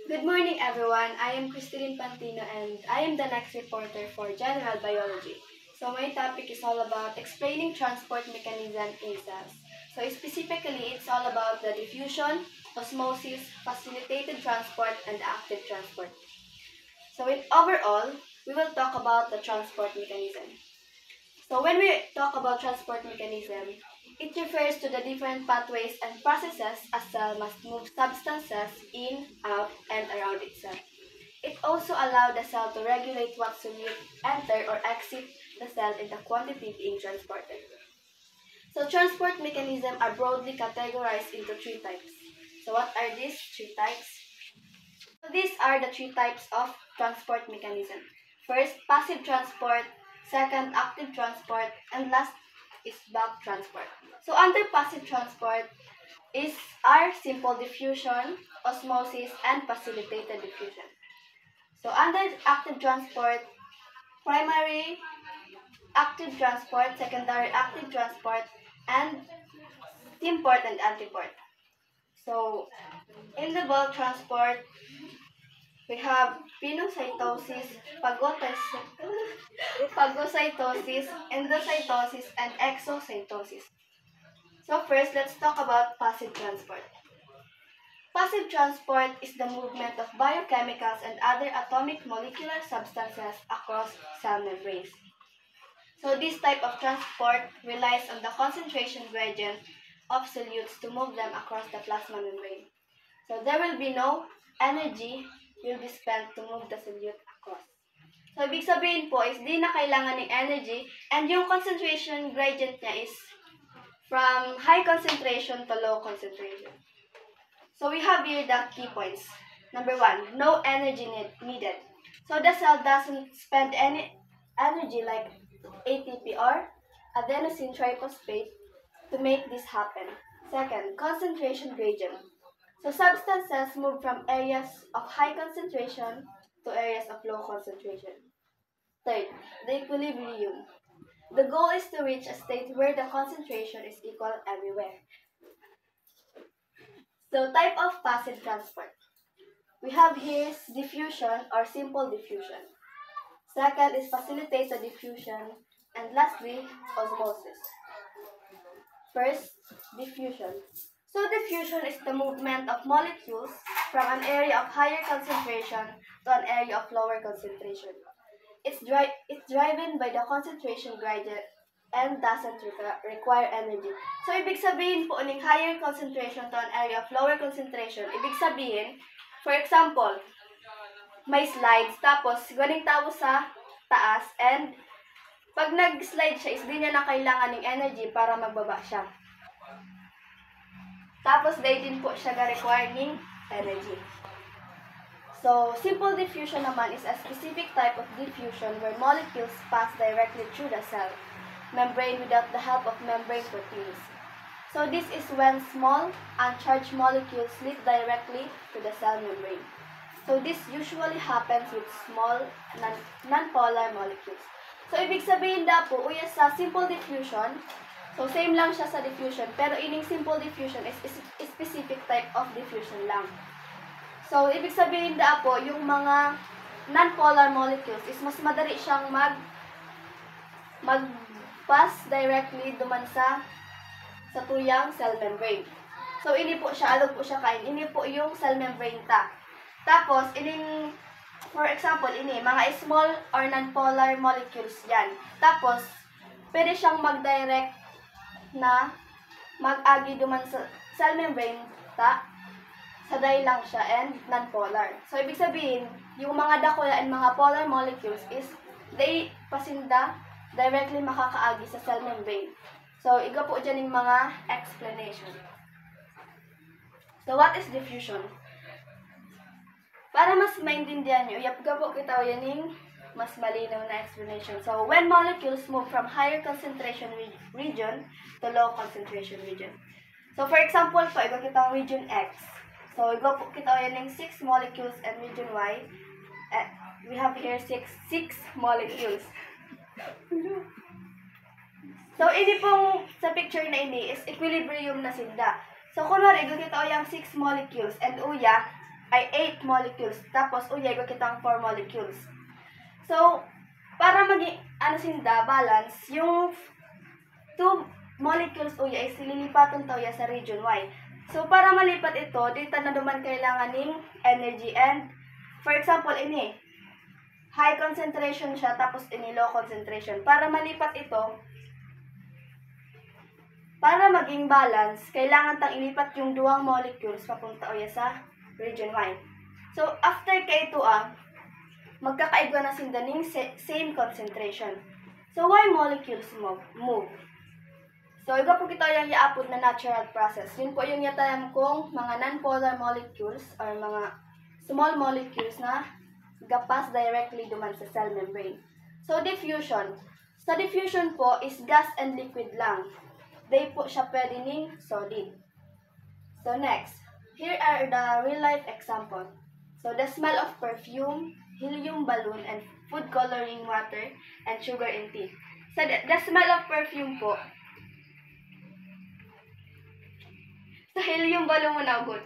Good morning, everyone. I am Cristina Pantino and I am the next reporter for General Biology. So my topic is all about explaining transport mechanism in cells. So specifically, it's all about the diffusion, osmosis, facilitated transport, and active transport. So in overall, we will talk about the transport mechanism. So when we talk about transport mechanism, it refers to the different pathways and processes a cell must move substances in, out, and around itself. It also allows the cell to regulate what solute enter or exit the cell and the quantity being transported. So transport mechanisms are broadly categorized into three types. So what are these three types? So these are the three types of transport mechanism. First, passive transport. Second, active transport. And last is bulk transport. So under passive transport are simple diffusion, osmosis, and facilitated diffusion. So under active transport, primary active transport, secondary active transport, and steam-port and antiport. So in the bulk transport, we have pinocytosis, phagocytosis, endocytosis, and exocytosis. So first, let's talk about passive transport. Passive transport is the movement of biochemicals and other atomic molecular substances across cell membranes. So this type of transport relies on the concentration gradient of solutes to move them across the plasma membrane. So there will be no energy will be spent to move the solute across. So ibig sabihin po is di na kailangan ng energy and yung concentration gradient niya is from high concentration to low concentration. So we have here the key points. Number 1, no energy needed. So the cell doesn't spend any energy like ATP or adenosine triphosphate to make this happen. Second, concentration gradient. So substances move from areas of high concentration to areas of low concentration. Third, the equilibrium. The goal is to reach a state where the concentration is equal everywhere. So type of passive transport. We have here diffusion or simple diffusion. Second is facilitated diffusion. And lastly, osmosis. First, diffusion. So diffusion is the movement of molecules from an area of higher concentration to an area of lower concentration. It's driven by the concentration gradient and doesn't require energy. So, ibig sabihin po ng higher concentration to an area of lower concentration, ibig sabihin, for example, may slides, tapos galing tao sa taas, and pag nag-slide siya, is di niya na kailangan ng energy para magbaba siya. Tapos, day din po siya ga-require ng energy. So, simple diffusion naman is a specific type of diffusion where molecules pass directly through the cell membrane without the help of membrane proteins. So, this is when small, uncharged molecules slip directly to the cell membrane. So, this usually happens with small, non-polar molecules. So, ibig sabihin na po, sa simple diffusion, so same lang siya sa diffusion, pero ining simple diffusion is specific type of diffusion lang. So, ibig sabihin na po, yung mga non-polar molecules is mas madali siyang mag-pass directly duman sa tuyang cell membrane. So, ini po siya, alog po siya kain. Ini po yung cell membrane ta. Tapos, for example, mga small or non-polar molecules yan. Tapos, pwede siyang mag-direct na mag-agi duman sa cell membrane ta. Saday lang siya and non-polar. So, ibig sabihin, yung mga dakula and mga polar molecules is they pasinda directly makakaagi sa cell membrane. So, iga po dyan yung mga explanation. So, what is diffusion? Para mas maintindihan nyo, iga po kita yan yung mas malinaw na explanation. So, when molecules move from higher concentration region to low concentration region. So, for example po, iga kita region X. So, iba po kita yan ng 6 molecules and region Y. We have here 6 molecules. So, ini pong sa picture na ini is equilibrium na sinda. So, kunwari, iba kita yung 6 molecules and uya, ay 8 molecules. Tapos, uyay ko kitang 4 molecules. So, para maging, balance, yung 2 molecules uyay, sililipaton tayo sa region Y. So, para malipat ito, dito na naman kailangan ng energy. And, for example, ini, high concentration siya, tapos ini low concentration. Para malipat ito, para maging balance, kailangan tang ilipat yung duwang molecules papunta uya sa region Y. So, after kay ito magkakaigwa na sinda ning same concentration. So, why molecules move? So, iba po kita yung iaapod na natural process. Yun po yung yatayam kong mga non-polar molecules or mga small molecules na gapas directly duman sa cell membrane. So, diffusion. Sa diffusion po is gas and liquid lang. They po siya pwede ning solid. So, next. Here are the real-life example. So, the smell of perfume, helium balloon, and food coloring water, and sugar in tea. So, the smell of perfume po, sa helium balloon mo na good.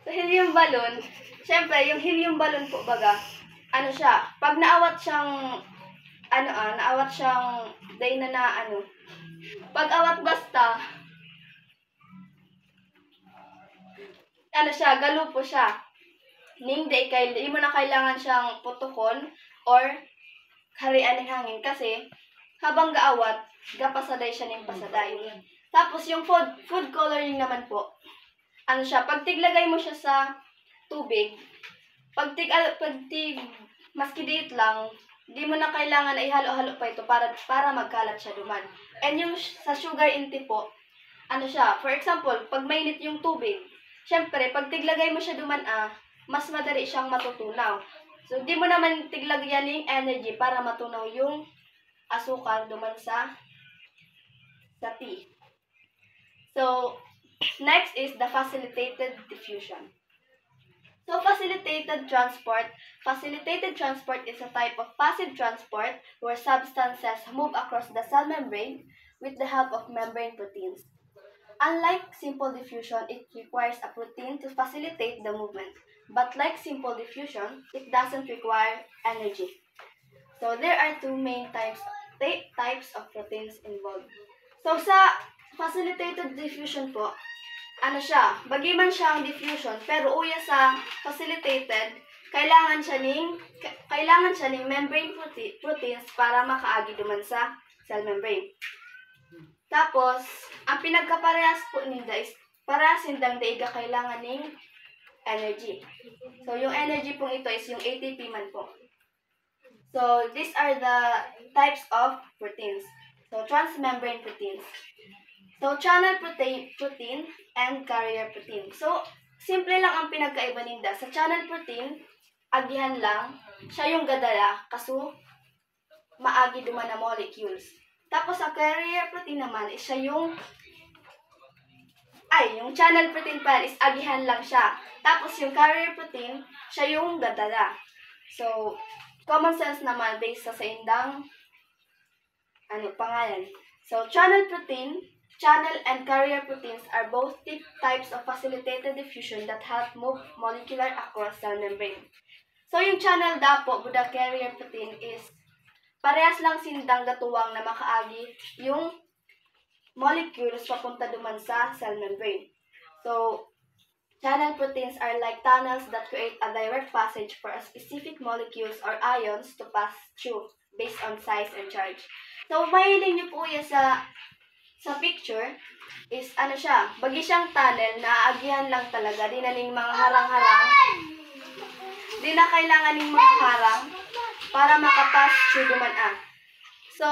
Sa helium balloon, syempre, yung helium balloon po baga, pag naawat siyang, day na pag awat basta, galo po siya. Di mo na kailangan siyang putukon or harian ng hangin kasi habang gaawat, gapasaday siya ng pasaday. Tapos yung food coloring naman po, pag tiglagay mo siya sa tubig, maski diit lang, di mo na kailangan na ihalo-halo pa ito para magkalat siya duman. And yung sa sugar in tea po, for example, pag mainit yung tubig, syempre, pag tiglagay mo siya duman, mas madali siyang matutunaw. So, di mo naman tiglagyan ng energy para matunaw yung asukal duman sa tea. So, next is the facilitated diffusion. So, facilitated transport. Facilitated transport is a type of passive transport where substances move across the cell membrane with the help of membrane proteins. Unlike simple diffusion, it requires a protein to facilitate the movement. But like simple diffusion, it doesn't require energy. So, there are two main types of proteins involved. So, sa facilitated diffusion po, bagiman siyang diffusion, pero uya sa facilitated, kailangan siya ning membrane proteins para makaagi duman sa cell membrane. Tapos, ang pinagkaparehas po nila is parehas sindang daiga kailangan ning energy. So, yung energy po ito is yung ATP man po. So, these are the types of proteins. So, transmembrane proteins. So, channel protein and carrier protein. So, simple lang ang pinagkaiba ninda. Sa channel protein, agihan lang, siya yung gadala, kaso maagi duman na molecules. Tapos, sa carrier protein naman, is siya yung channel protein pa is agihan lang siya. Tapos, yung carrier protein, siya yung gadala. So, common sense naman based sa indang pangalan. So, channel and carrier proteins are both types of facilitated diffusion that help move molecular across cell membrane. So, yung channel dapo, buda carrier protein is parehas lang sindang gatuwang na makaagi yung molecules papunta duman sa cell membrane. So, channel proteins are like tunnels that create a direct passage for a specific molecules or ions to pass through based on size and charge. So, mahiling nyo po yan sa picture is bagi siyang tunnel na aagihan lang talaga, di na ning mga harang-harang. Di na kailangan ning mga harang para makapass through duman So,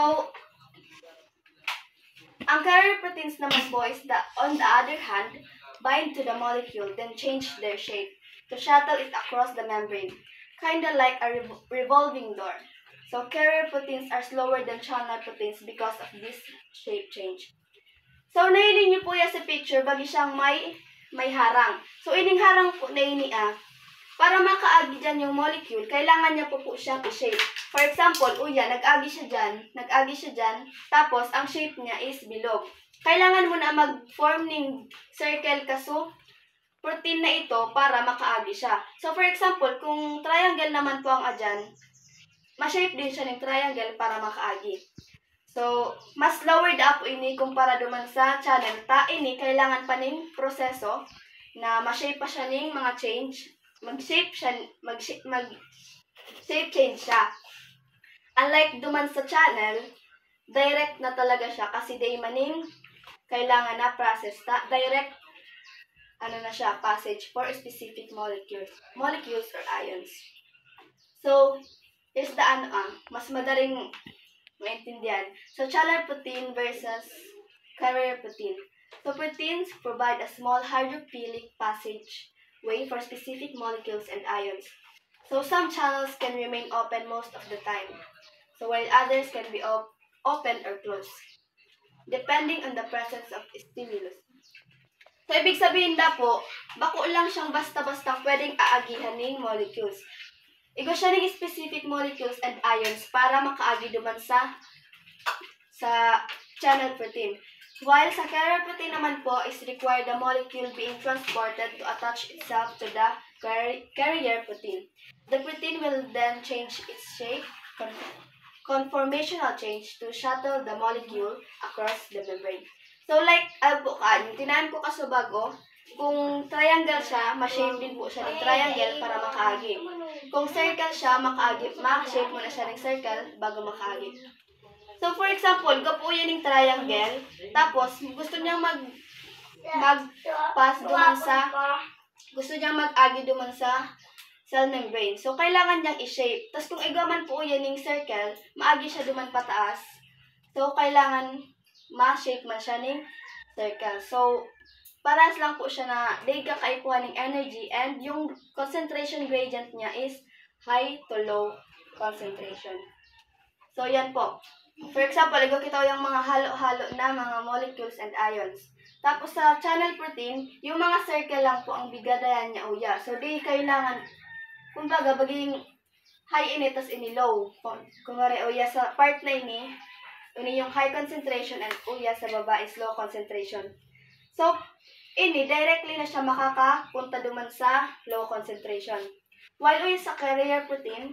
ang carrier proteins naman po is on the other hand, bind to the molecule then change their shape to shuttle it across the membrane, kinda like a revolving door. So, carrier proteins are slower than channel proteins because of this shape change. So, nailin niyo po yan sa picture, bagi siyang may harang. So, ining harang po na ini para makaagi dyan yung molecule, kailangan niya po siyang i-shape. For example, nag-agi siya dyan, tapos ang shape niya is bilog. Kailangan mo na mag-form ng circle kaso, protein na ito para makaagi siya. So, for example, kung triangle naman po ang adyan, ma-shape din siya ng triangle para makaagi. So, mas lower da po ini kumpara duman sa channel. Ta ini kailangan pa ning proseso na ma-shape pa siya ning mga change. Mag-shape change siya. Unlike duman sa channel, direct na talaga siya kasi day maning kailangan na process ta. Direct na siya, passage for specific molecules or ions. So, is the mas madaling maintindihan. So, channel protein versus carrier protein. So, proteins provide a small hydrophilic passage way for specific molecules and ions. So, some channels can remain open most of the time. So, while others can be open or closed, depending on the presence of stimulus. So, ibig sabihin na po, bako lang siyang basta-basta pwedeng aagihan ng molecules. Igo siya ng specific molecules and ions para makaagi duman sa channel protein. While sa carrier protein naman po is required the molecule being transported to attach itself to the carrier protein. The protein will then change its shape, conformational change to shuttle the molecule across the membrane. So like, tinahan ko kasubago, kung triangle siya, ma-shape din po siya ng triangle para makaagi. Kung circle siya, ma-shape mo na siya ng circle bago makaagi. So for example, gapo yan ng triangle, tapos gusto niyang mag-pass duman sa, gusto niyang mag-agi duman sa cell membrane. So kailangan niyang i-shape. Tapos kung igaman po yan ng circle, maagi siya duman pataas. So kailangan ma-shape man siya ng circle. So parehas lang po siya na day kakaipuhan ng energy and yung concentration gradient niya is high to low concentration. So yan po. For example, kita yung mga halo-halo na mga molecules and ions. Tapos sa channel protein, yung mga circle lang po ang bigadayan niya uya. So di kailangan, kumbaga, baging high ini tas ini low. Kung uya sa part na ini yung high concentration and uya sa baba is low concentration. So, ini directly na siya makakapunta duman sa low concentration. While uya sa carrier protein,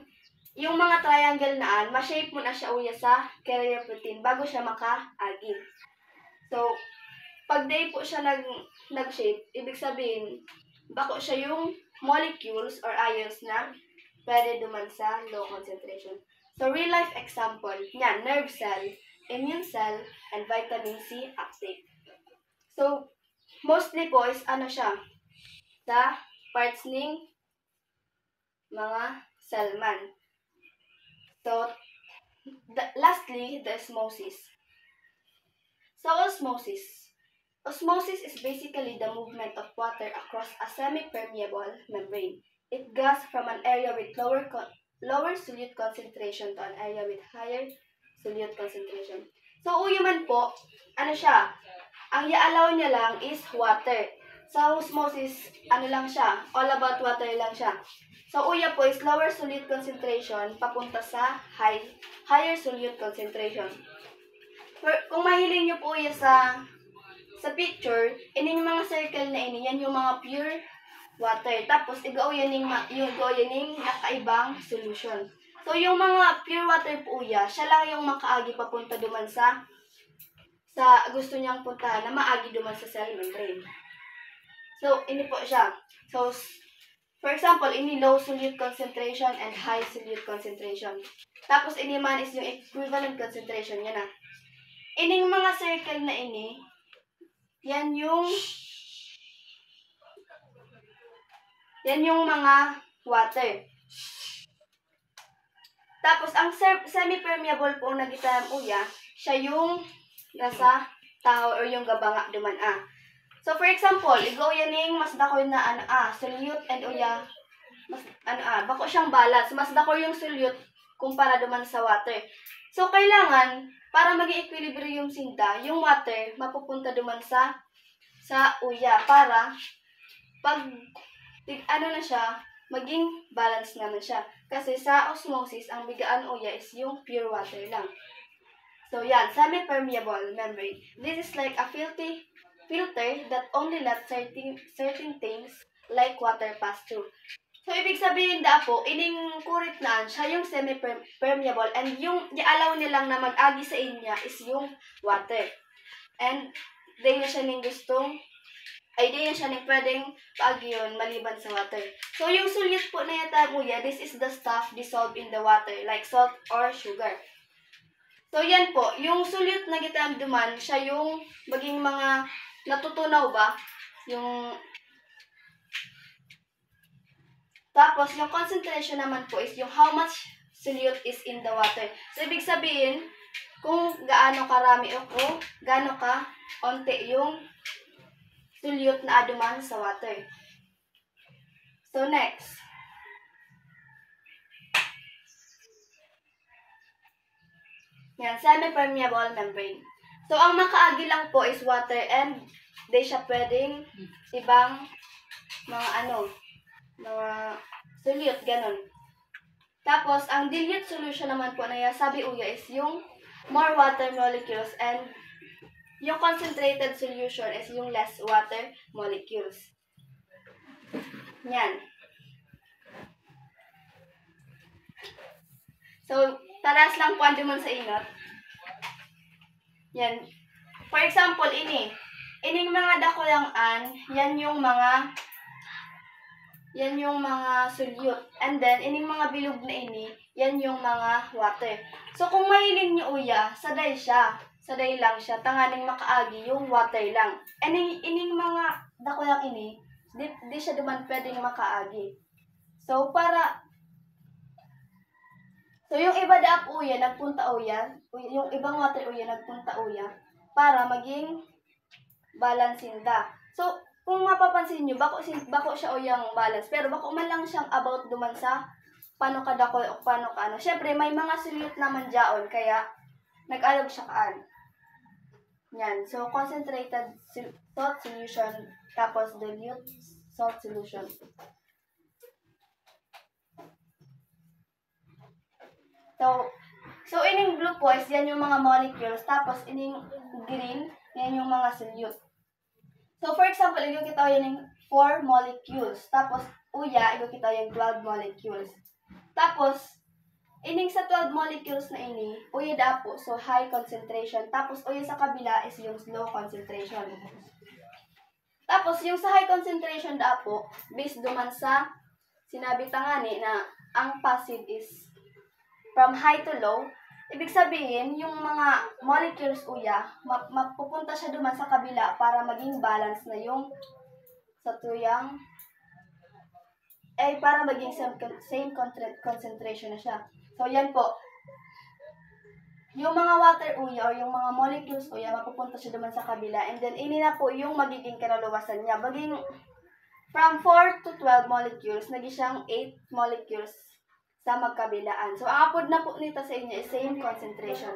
yung mga triangle naan, ma-shape mo na siya uya sa carrier protein bago siya makaagi. So, pag day po siya nag-shape, ibig sabihin, bako siya yung molecules or ions na pwede duman sa low concentration. So, real-life example, yan, nerve cell, immune cell, and vitamin C uptake. So, mostly po is siya, sa parts ng mga cell man. So, lastly, the osmosis. So, osmosis. Osmosis is basically the movement of water across a semi-permeable membrane. It goes from an area with lower solute concentration to an area with higher solute concentration. So, uyo man po, siya? Ang i-allow niya lang is water. Sa osmosis, lang siya? All about water lang siya. So, uya po is lower solute concentration papunta sa higher solute concentration. Kung mahiling nyo po uya sa picture, yung mga circle na yan yung mga pure water. Tapos, igaw yan yung nakaibang solution. So, yung mga pure water po uya, siya lang yung makaagi papunta duman sa gusto niyang puntahan na maagi duman sa cell membrane. So, ini po siya. So, for example, ini low solute concentration and high solute concentration. Tapos, ini man is yung equivalent concentration. Yan na. Ining mga circle na ini, yan yung mga water. Tapos, ang semi-permeable po na gitam uya, siya yung nasa tao or yung gabanga duman So, for example, igaw yan yung mas dako na solute and uya, mas bako siyang balance. Mas dako yung solute kumpara duman sa water. So, kailangan, para maging equilibrium sinta, yung water mapupunta duman sa uya para pag na siya, maging balance naman siya. Kasi sa osmosis, ang bigaan uya is yung pure water lang. So, yan, semi-permeable membrane. This is like a filter that only let certain things like water pass through. So, ibig sabihin da po, ining kurit naan, siya yung semi-permeable and yung i-allow nilang na mag-agi sa inya is yung water. And, di na siya ning gustong, ay di na siya ning pwedeng paagi yun maliban sa water. So, yung sulyot po na yata kuya, this is the stuff dissolved in the water, like salt or sugar. So, yan po, yung sulyot na gitamduman, siya yung maging mga natutunaw ba? Yung tapos, yung concentration naman po is yung how much solute is in the water. So, ibig sabihin, kung gaano karami o kung gaano ka onti yung solute na aduman sa water. So, next. Yan, semi-permeable membrane. So, ang makaagi lang po is water and di siya pwedeng ibang mga mga solute, ganun. Tapos, ang dilute solution naman po na sabi uya is yung more water molecules and yung concentrated solution is yung less water molecules. Yan. So, taras lang po anduman sa inot. Yan. For example, ining mga dakulangan, yan yung mga solute. And then, ining mga bilog na yan yung mga water. So, kung mahiling nyo uya, saday lang siya, tanganing makaagi yung water lang. And ining mga dakulang di siya duman pwedeng makaagi. So, yung iba daap uya, nagpunta uya, yung ibang water uya, nagpunta uya, para maging balansin da. So, kung mapapansin nyo, bako siya uyang balance, pero bako man lang siyang about duman sa paano ka dako o paano ka ano. Siyempre, may mga solute naman dyaon, kaya nag-alog siya kaan. Yan. So, concentrated salt solution, tapos dilute salt solution. So ining blue po is yan yung mga molecules, tapos ining green, yan yung mga solute. So, for example, ikaw kita yung 4 molecules, tapos uya, ikaw kita yung 12 molecules. Tapos, ining sa 12 molecules na uya da po, so high concentration, tapos uya sa kabila is yung low concentration. Tapos, yung sa high concentration da po, based duman sa sinabi tangani na ang passive is from high to low, ibig sabihin, yung mga molecules uya, mapupunta siya duman sa kabila para maging balance na yung sa tuyang, para maging same concentration na siya. So, yan po. Yung mga water uya or yung mga molecules uya, mapupunta siya duman sa kabila. And then, ini na po yung magiging kaluluwasan niya. Maging from 4 to 12 molecules, naging siyang 8 molecules sa magkabilaan. So, ang apod na po nito sa inyo is same concentration.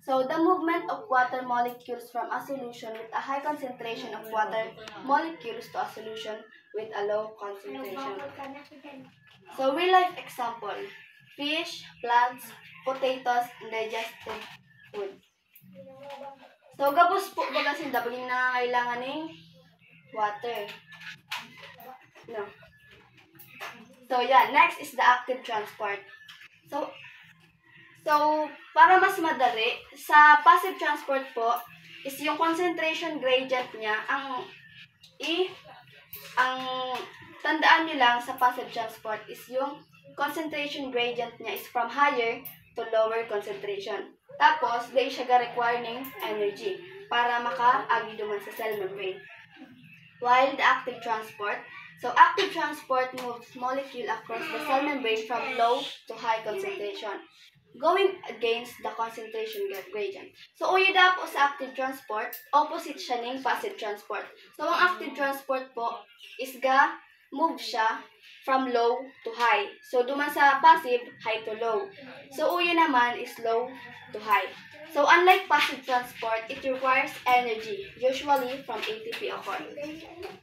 So, the movement of water molecules from a solution with a high concentration of water molecules to a solution with a low concentration. So, real-life example. Fish, plants, potatoes, and digested food. So, gabos po baga sinda, baging nangangailangan ng water. No. So, yeah. Next is the active transport. So, para mas madali, sa passive transport po, is yung concentration gradient niya, ang tandaan nyo lang sa passive transport is yung concentration gradient niya is from higher to lower concentration. Tapos, di siya ga-require ng energy para maka-agi duman sa cell membrane. While the active transport, so active transport moves molecule across the cell membrane from low to high concentration, going against the concentration gradient. So, uyida po sa active transport, opposite siya ng passive transport. So, ang active transport po is move siya from low to high. So, duman sa passive, high to low. So, uya naman is low to high. So, unlike passive transport, it requires energy, usually from ATP o coil.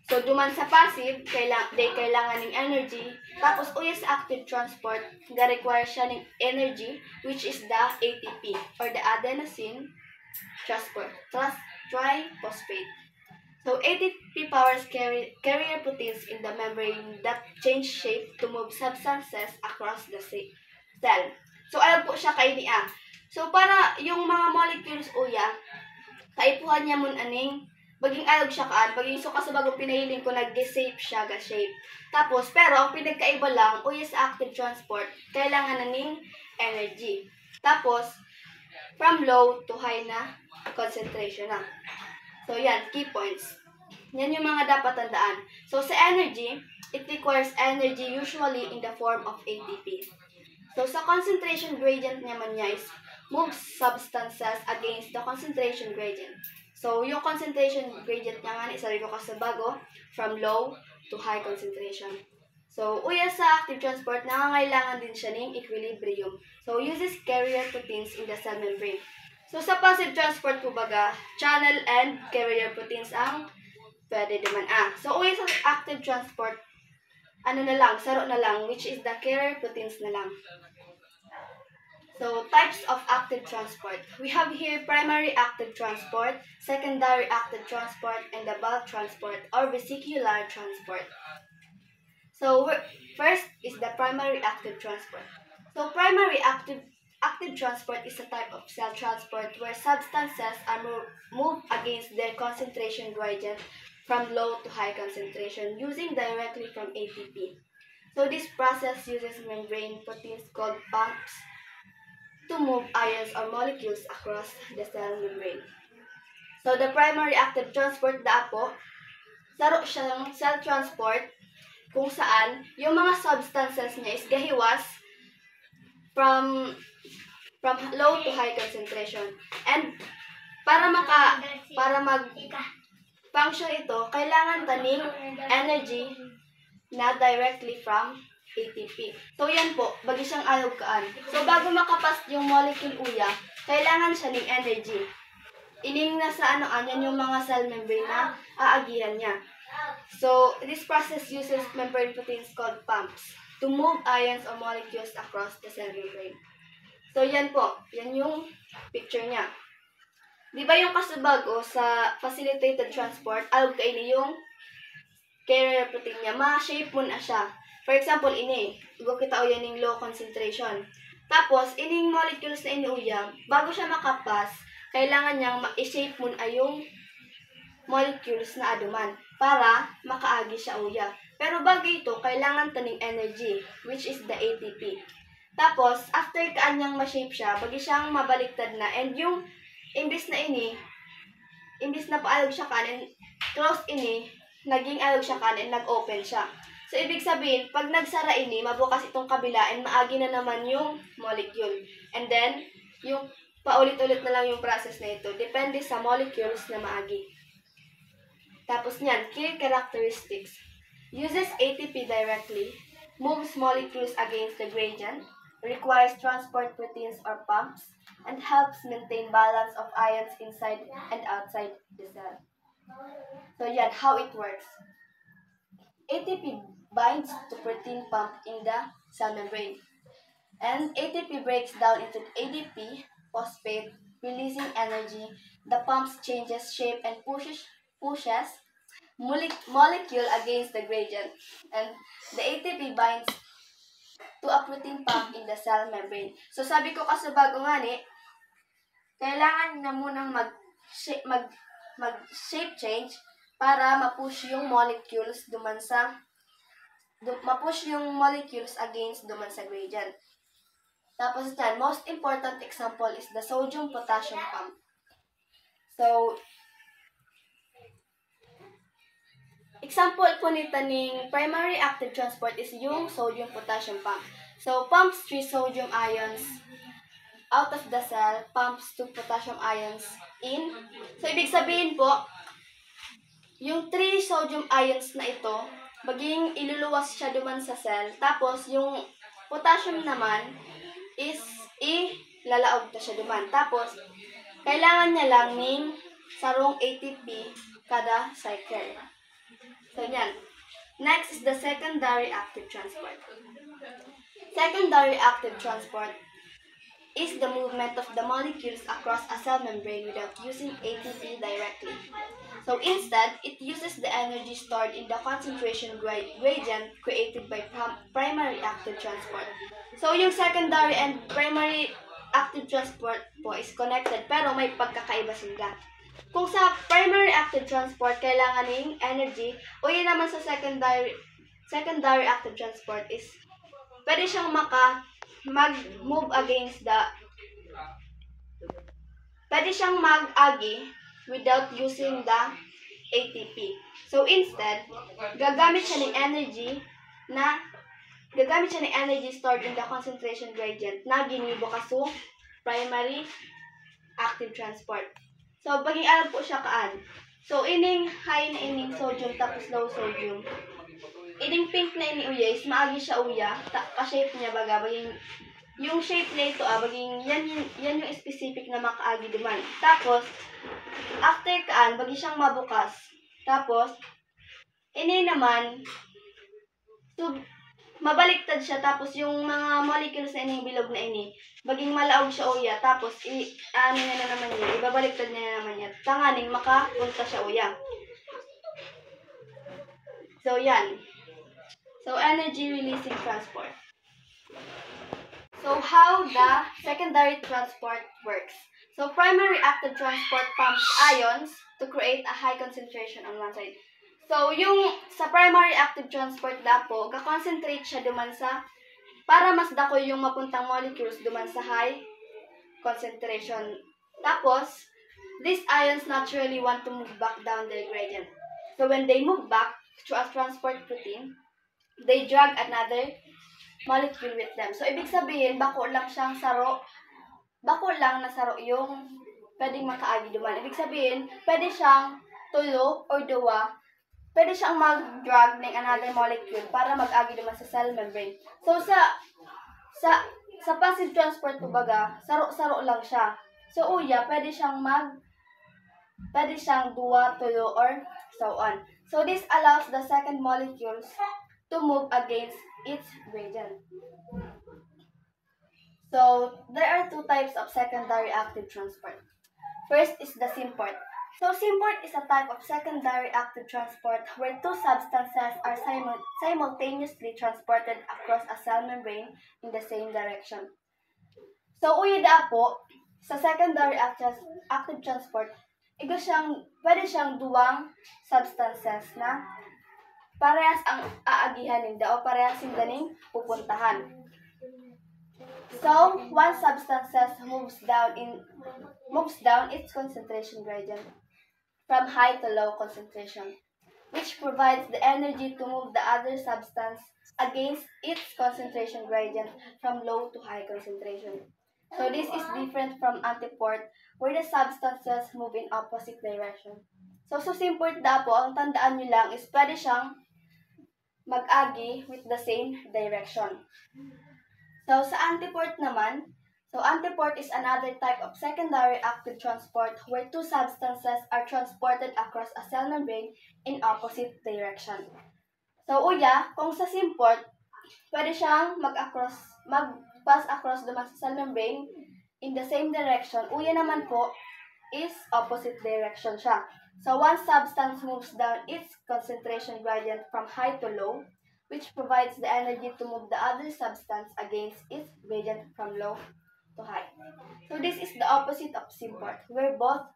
So, duman sa passive, kailangan ng energy. Tapos, uya sa active transport, require siya ng energy, which is the ATP, or the adenosine triphosphate. So ATP powers carrier proteins in the membrane that change shape to move substances across the cell. So alam po siya kay niya. So para yung mga molecules uya, kaipuhan niya mun aning baging alog siya kaan, baging so kasabagong pinahiling ko nag-shape siya ga shape. Tapos pero ang pinagkaiba lang uya sa active transport, kailangan na ning energy. Tapos from low to high na concentration na. So, yan, key points. Yan yung mga dapat tandaan. So, sa energy, it requires energy usually in the form of ATP. So, sa concentration gradient naman niya is moves substances against the concentration gradient. So, yung concentration gradient niya nga, isari ko kasabago, from low to high concentration. So, uya sa active transport, nangangailangan din siya ng equilibrium. So, uses carrier proteins in the cell membrane. So, sa passive transport po baga, channel and carrier proteins ang pwede naman. So, uwi sa active transport, ano na lang, saro na lang, which is the carrier proteins na lang. So, types of active transport. We have here primary active transport, secondary active transport, and the bulk transport or vesicular transport. So, first is the primary active transport. So, primary active transport is a type of cell transport where substances are moved against their concentration gradient from low to high concentration using directly from ATP. So this process uses membrane proteins called pumps to move ions or molecules across the cell membrane. So the primary active transport po, saro siyang cell transport kung saan yung mga substances niya is gahiwas from low to high concentration. And para mag-function ito, kailangan taning energy na directly from ATP. So yan po, bagi siyang alog kaan. So bago makapas yung molecule uya, kailangan siya ng energy. Ining na sa yan yung mga cell membrane na aagihan niya. So this process uses membrane proteins called pumps to move ions or molecules across the cell membrane. So, yan po. Yan yung picture niya. Di ba yung kasubago sa facilitated transport, alog kaini yung carrier protein niya, ma-shape mo na siya. For example, ini. Igo kita uya ng low concentration. Tapos, ining molecules na iniuya, bago siya makapas, kailangan niyang ma-shape mo na yung molecules na aduman para makaagi siya uya. Pero bago ito, kailangan taning energy, which is the ATP. Tapos, after kaanyang ma-shape siya, bagi siyang mabaliktad na. And yung, imbis na paalog siya kanin, close ini, naging alog siya kanin, nag-open siya. So, ibig sabihin, pag nagsara ini, mabukas itong kabila, and maagi na naman yung molecule. And then, yung paulit-ulit na lang yung process na ito. Depende sa molecules na maagi. Tapos niyan, key characteristics. Uses ATP directly, moves molecules against the gradient, requires transport proteins or pumps, and helps maintain balance of ions inside and outside the cell. So yan, how it works. ATP binds to protein pump in the cell membrane. And ATP breaks down into ADP, phosphate, releasing energy. The pump changes shape and pushes molecule against the gradient. And the ATP binds to a protein pump in the cell membrane. So sabi ko kasubago nga ni, kailangan na munang mag-shape change para ma-push yung molecules against duman sa gradient. Tapos yan, most important example is the sodium-potassium pump. So, example po nito ng primary active transport is yung sodium-potassium pump. So, pumps 3 sodium ions out of the cell, pumps 2 potassium ions in. So, ibig sabihin po, yung 3 sodium ions na ito, maging iluluwas siya duman sa cell. Tapos, yung potassium naman is ilalaog na siya duman. Tapos, kailangan niya lang ng sarong ATP kada cycle. So, yan. Next is the secondary active transport. Secondary active transport. is the movement of the molecules across a cell membrane without using ATP directly. So instead, it uses the energy stored in the concentration gradient created by primary active transport. So yung secondary and primary active transport po is connected pero may pagkakaiba sila. Kung sa primary active transport kailangan ng energy, o yun naman sa secondary active transport is pwede siyang mag-move against the pwede siyang mag-agi without using the ATP. So instead, gagamit siya ng energy stored in the concentration gradient na ginibo kaso primary active transport. So baging alam po siya kaan. So ining high na ining sodium tapos low sodium. Ining pink na ini uya is maagi siya uya, ka-shape niya baga baging yung shape na ito baging yan yung specific na makaagi duman. Tapos after kaan bagi siyang mabukas. Tapos ini naman so mabaliktad siya tapos yung mga molecules na ining bilog na ini baging malaog siya uya tapos ano niya na naman niya ibabaliktad niya na naman niya tanganing makapunta siya uya. So yan. So energy releasing transport. So how the secondary transport works. So primary active transport pumps ions to create a high concentration on one side. So yung sa primary active transport dapo, ga-concentrate siya duman sa para mas dako yung mapuntang molecules duman sa high concentration. Tapos these ions naturally want to move back down their gradient. So when they move back through a transport protein, they drag another molecule with them. So, ibig sabihin, bako lang na saro yung pwedeng makaagi duman. Ibig sabihin, pwede siyang tulo or duwa, pwede siyang mag-drag ng another molecule para mag-agi duman sa cell membrane. So, sa passive transport kumbaga, saro-saro lang siya. So, uya, pwede siyang duwa, tulo, or so on. So, this allows the second molecules to move against its gradient. So, there are two types of secondary active transport. First is the symport. So, symport is a type of secondary active transport where two substances are simultaneously transported across a cell membrane in the same direction. So, uyida po, sa secondary active transport, pwede siyang duwang substances na parehas ang aagihan ninda o parehas sinda ning pupuntahan. So, one substance moves down its concentration gradient from high to low concentration, which provides the energy to move the other substance against its concentration gradient from low to high concentration. So, this is different from antiport, where the substances move in opposite direction. So, symport po, ang tandaan nyo lang is pwede siyang mag-agi with the same direction. So, sa antiport naman, antiport is another type of secondary active transport where two substances are transported across a cell membrane in opposite direction. So, uya, kung sa symport, pwede siyang mag-pass across duman sa cell membrane in the same direction. Uya naman po is opposite direction siya. So, one substance moves down its concentration gradient from high to low, which provides the energy to move the other substance against its gradient from low to high. So, this is the opposite of symport, where both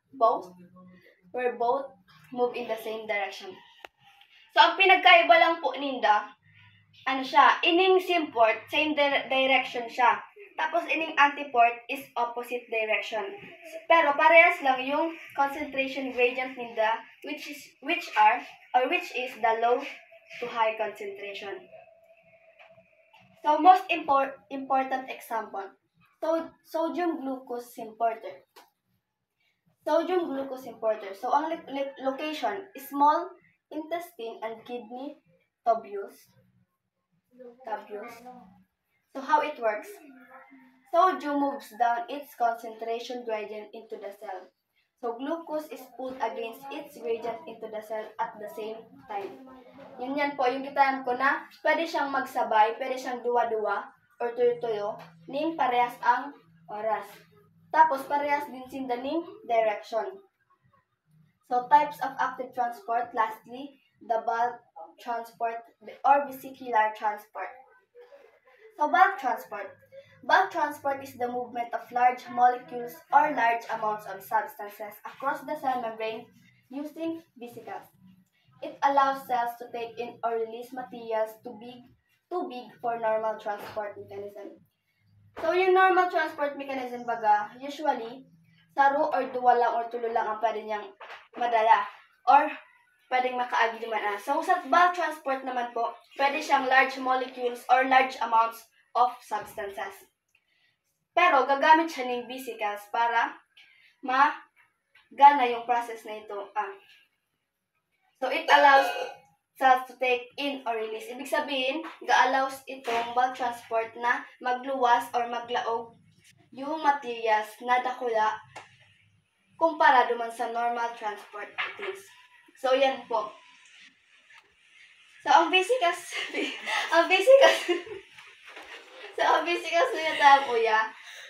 move in the same direction. So, ang pinagkaiba lang po ninda, ining symport, same direction siya. Tapos, ining antiport is opposite direction. Pero, parehas lang yung concentration gradient ninda, which is the low to high concentration. So, most important example. So, sodium glucose importer. Sodium glucose importer. So, ang location is small intestine and kidney tubules. So, how it works? Sodium moves down its concentration gradient into the cell. So, glucose is pulled against its gradient into the cell at the same time. Yan po, yung kitaan ko na pwede siyang magsabay, pwede siyang duwa-duwa or tuyo-tuyo, ning parehas ang oras. Tapos, parehas din sinda ning direction. So, types of active transport. Lastly, the bulk transport or vesicular transport. So, bulk transport. Bulk transport is the movement of large molecules or large amounts of substances across the cell membrane using vesicles. It allows cells to take in or release materials too big for normal transport mechanism. So, yung normal transport mechanism baga, usually, saro or duwa lang or tulo lang ang pwede niyang madala. Or, pwedeng makaagi naman. So, sa bulk transport naman po, pwede siyang large molecules or large amounts of substances. Pero, gagamit siya ng vesicles para magana yung process na ito. So, it allows cells to take in or release. Ibig sabihin, ga-allows itong bulk transport na magluwas or maglaog yung materials na dakula kumpara duman sa normal transport it is. So, yan po. So, ang vesicles na yata po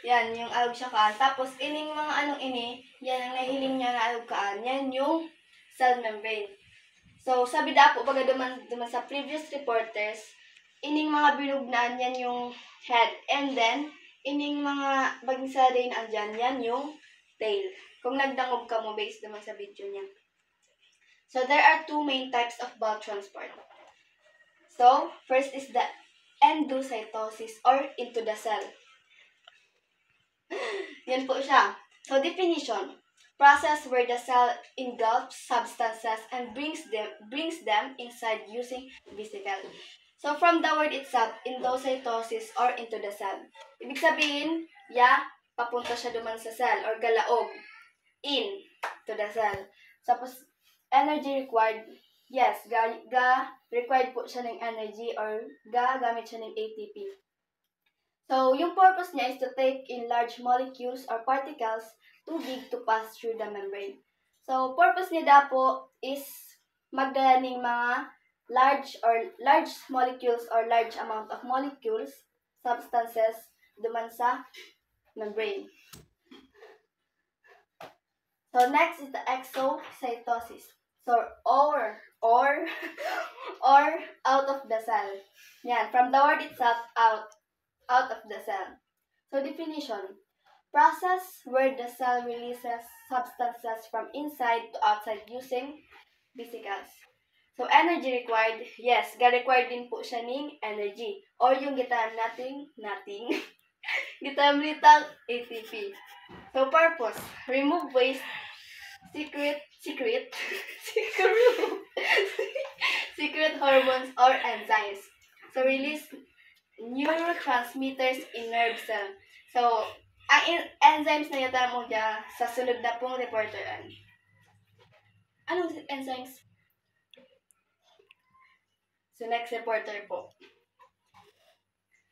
yan, yung alog siya kaan. Tapos, ining mga anong ini, yan ang nahiling niya na alog kaan. Yan yung cell membrane. So, sabi da po, baga duman sa previous reporters, ining mga binugnaan, yan yung head. And then, ining mga baging sa rin andyan, yan yung tail. Kung nagdangob ka mo based naman sa video niya. So, there are two main types of bulk transport. So, first is the endocytosis or into the cell. Yan po siya. So, definition. Process where the cell engulfs substances and brings them inside using vesicle. So, from the word itself, endocytosis or into the cell. Ibig sabihin, papunta siya duman sa cell or galaog. In to the cell. Tapos, energy required. Yes, required po siya ng energy or gamit siya ng ATP. So, yung purpose niya is to take in large molecules or particles too big to pass through the membrane. So, purpose niya po is magdala ng mga large molecules or large amount of molecules, substances, duman sa membrane. So, next is the exocytosis. So, or out of the cell. Yan, from the word itself, out of the cell. So, definition. Process where the cell releases substances from inside to outside using vesicles. So, energy required. Yes, required din po siya ng energy. Or yung gitawag nating gitawag litang ATP. So, purpose. Remove waste. Secret hormones or enzymes. So, release neurotransmitters in nerve cell. So, ang enzymes na yata mo dyan sa sunod na pong reporteran. Anong enzymes? So, next reporter po.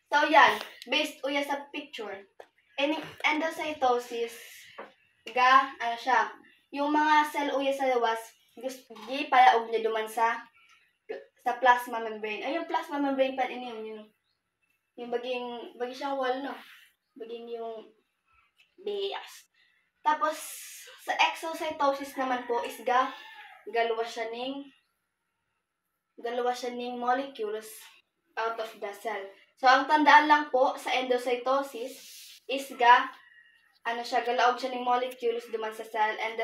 So, yan. Based uya sa picture. Endocytosis, yung mga cell uya sa lawas, palaog niya duman sa plasma membrane. Ay, yung plasma membrane pa yung baging siyang wall, no? Baging yung bias. Tapos, sa exocytosis naman po is galuwas siya ning molecules out of the cell. So, ang tandaan lang po sa endocytosis is galaog siya ng molecules duman sa cell, and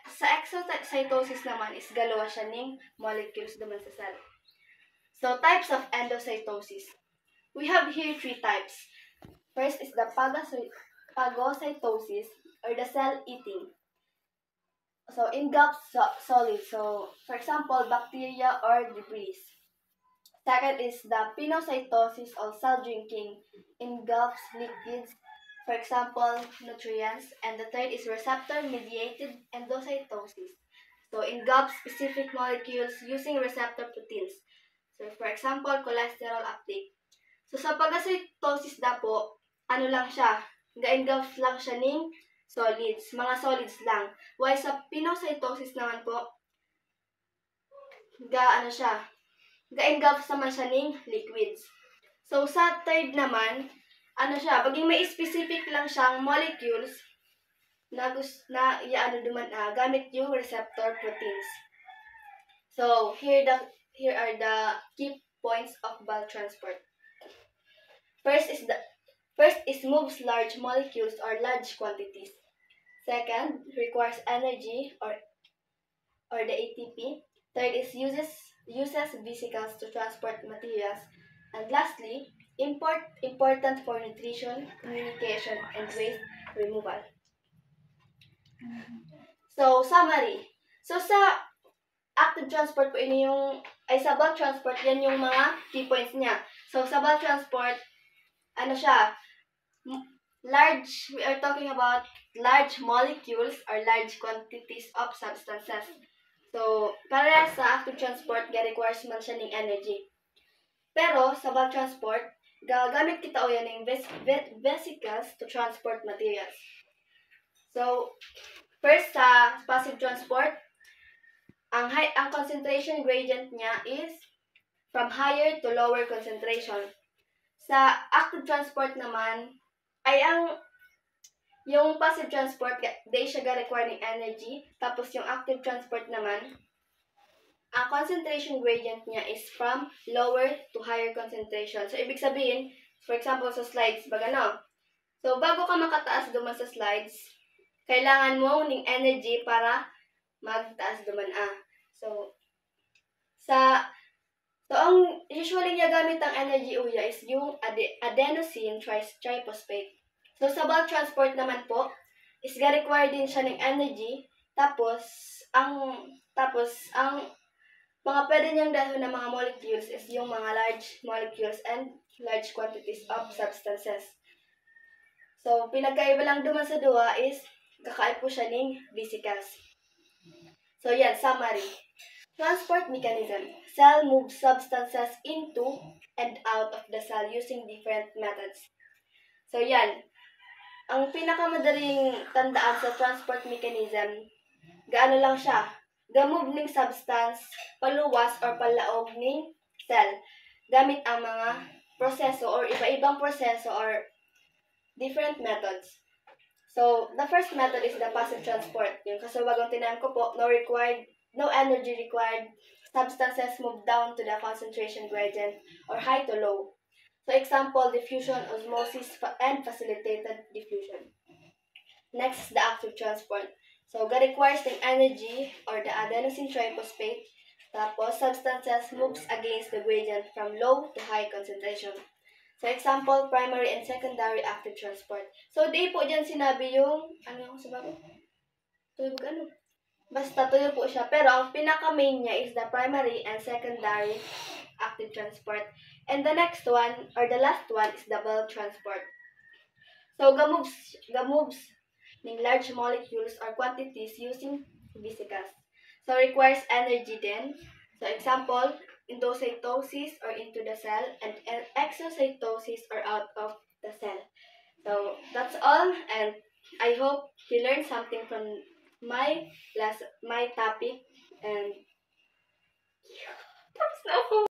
sa exocytosis naman is galuwas siya ng molecules duman sa cell. So, types of endocytosis. We have here three types. First is the phagocytosis or the cell eating. So, engulfs solids. So, for example, bacteria or debris. Second is the pinocytosis or cell drinking. Engulfs liquids, for example, nutrients. And the third is receptor-mediated endocytosis. So, engulfs specific molecules using receptor proteins. So, for example, cholesterol uptake. So, sa phagocytosis po, lang siya? Ga-engulf lang siya ng solids. Mga solids lang. While sa pinocytosis naman po, ga-engulf naman siya ng liquids. So, sa third naman, ano siya, paging may specific lang siyang molecules na gamit yung receptor proteins. So, here are the key points of bulk transport. First is moves large molecules or large quantities. Second, requires energy or the ATP. Third is uses vesicles to transport materials. And lastly, important for nutrition, communication, and waste removal. So, summary. So, sa active transport po, sa bulk transport, yan yung mga key points niya. So, sa bulk transport, we are talking about large molecules or large quantities of substances. So, para sa active transport, requires man siya ng energy. Pero, sa bulk transport, gagamit kita o yan ng vesicles to transport materials. So, first, sa passive transport, ang concentration gradient niya is from higher to lower concentration. Sa active transport naman, ay yung passive transport, they siya require ng energy. Tapos yung active transport naman, ang concentration gradient niya is from lower to higher concentration. So, ibig sabihin, for example, sa slides, So, bago ka makataas duman sa slides, kailangan mo ng energy para magtaas duman So, ang usually niya gamit ang energy uya is yung adenosine triphosphate. So, sa bulk transport naman po, is require din siya ng energy. Tapos ang mga pwede niyang dahon ng mga molecules is yung mga large molecules and large quantities of substances. So, pinagkaiba lang duman sa duwa is kakain po siya ng vesicles. So, yan, summary. Transport mechanism. Cell moves substances into and out of the cell using different methods. So, yan. Ang pinakamadaling tandaan sa transport mechanism, gaano lang siya? Gamove ng substance, paluwas or palaog ng cell gamit ang mga proseso or iba-ibang proseso or different methods. So, the first method is the passive transport. Yung kasawagang tinahan ko po, no energy required, substances move down to the concentration gradient or high to low. So, example, diffusion, osmosis, and facilitated diffusion. Next, the active transport. So, requires the energy or the adenosine triphosphate. Tapos, substances moves against the gradient from low to high concentration. So, example, primary and secondary active transport. So, di po dyan sinabi yung, Basta tuyo po siya. Pero, ang pinaka-main niya is the primary and secondary active transport. And the next one, or the last one, is the bulk transport. So, gamoves ng large molecules or quantities using vesicles. So, requires energy then. So, example, endocytosis or into the cell, and exocytosis or out of the cell. So, that's all, and I hope you learned something from my topic, and tapos na ako.